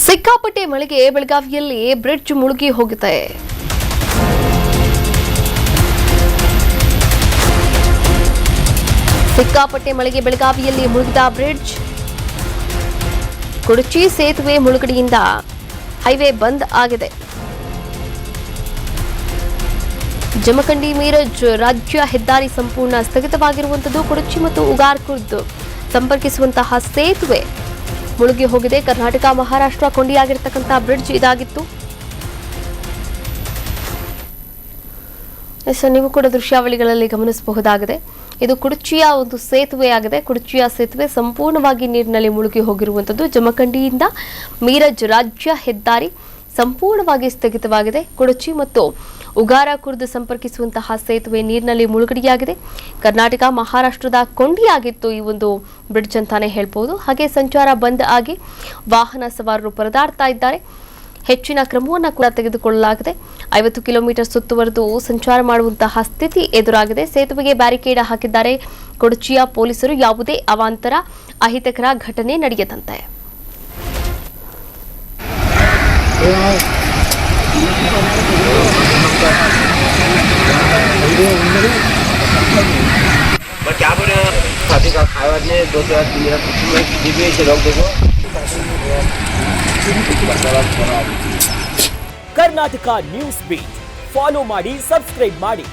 ಸಿಕ್ಕಾಪಟ್ಟೆ ಮಳೆಗೆ ಬೆಳಗಾವಿಯಲ್ಲಿ ಬ್ರಿಡ್ಜ್ ಮುಳುಗಿ ಹೋಗಿದೆ. ಸಿಕ್ಕಾಪಟ್ಟೆ ಮಳೆಗೆ ಬೆಳಗಾವಿಯಲ್ಲಿ ಮುಳುಗಿದ ಬ್ರಿಡ್ಜ್. ಕುಡಚಿ ಸೇತುವೆ ಮುಳುಗಡೆಯಿಂದ ಹೈವೇ ಬಂದ್ ಆಗಿದೆ. ಜಮಖಂಡಿ ಮೀರಜ್ ರಾಜ್ಯ ಹೆದ್ದಾರಿ ಸಂಪೂರ್ಣ ಸ್ಥಗಿತವಾಗಿರುವಂತದ್ದು. ಕುಡಚಿ ಮತ್ತು ಉಗಾರ್ಕುರ್ದ್ ಸಂಪರ್ಕಿಸುವಂತಹ ಸೇತುವೆ ಮುಳುಗಿ ಹೋಗಿದೆ. ಕರ್ನಾಟಕ ಮಹಾರಾಷ್ಟ್ರ ಕೊಂಡಿಯಾಗಿರ್ತಕ್ಕಂಥ ಬ್ರಿಡ್ಜ್ ಇದಾಗಿತ್ತು. ನೀವು ಕೂಡ ದೃಶ್ಯಾವಳಿಗಳಲ್ಲಿ ಗಮನಿಸಬಹುದಾಗಿದೆ. ಇದು ಕುಡಚಿಯ ಒಂದು ಸೇತುವೆ ಆಗಿದೆ. ಕುಡಚಿಯ ಸೇತುವೆ ಸಂಪೂರ್ಣವಾಗಿ ನೀರಿನಲ್ಲಿ ಮುಳುಗಿ ಹೋಗಿರುವಂತದ್ದು. ಜಮಖಂಡಿಯಿಂದ ಮೀರಜ್ ರಾಜ್ಯ ಹೆದ್ದಾರಿ ಸಂಪೂರ್ಣವಾಗಿ ಸ್ಥಗಿತವಾಗಿದೆ. ಕುಡಚಿ ಮತ್ತು ಉಗಾರಕುರ್ದ್ ಸಂಪರ್ಕಿಸುವಂತಹ ಸೇತುವೆ ನೀರಿನಲ್ಲಿ ಮುಳುಗಡೆಯಾಗಿದೆ. ಕರ್ನಾಟಕ ಮಹಾರಾಷ್ಟ್ರದ ಕೊಂಡಿಯಾಗಿತ್ತು ಈ ಒಂದು ಬ್ರಿಡ್ಜ್ ಅಂತಾನೆ ಹೇಳ್ಬೋದು. ಹಾಗೆ ಸಂಚಾರ ಬಂದ್ ಆಗಿ ವಾಹನ ಸವಾರರು ಪರದಾಡ್ತಾ ಇದ್ದಾರೆ. ಹೆಚ್ಚಿನ ಕ್ರಮವನ್ನು ಕೂಡ ತೆಗೆದುಕೊಳ್ಳಲಾಗಿದೆ. 50 ಕಿಲೋಮೀಟರ್ ಸುತ್ತುವರೆದು ಸಂಚಾರ ಮಾಡುವಂತಹ ಸ್ಥಿತಿ ಎದುರಾಗಿದೆ. ಸೇತುವೆಗೆ ಬ್ಯಾರಿಕೇಡ್ ಹಾಕಿದ್ದಾರೆ ಕೊಡಚಿಯ ಪೊಲೀಸರು. ಯಾವುದೇ ಅವಾಂತರ ಅಹಿತಕರ ಘಟನೆ ನಡೆಯದಂತೆ. ಕರ್ನಾಟಕ ನ್ಯೂಸ್ ಬೀಟ್ ಫಾಲೋ ಮಾಡಿ, ಸಬ್ಸ್ಕ್ರೈಬ್ ಮಾಡಿ.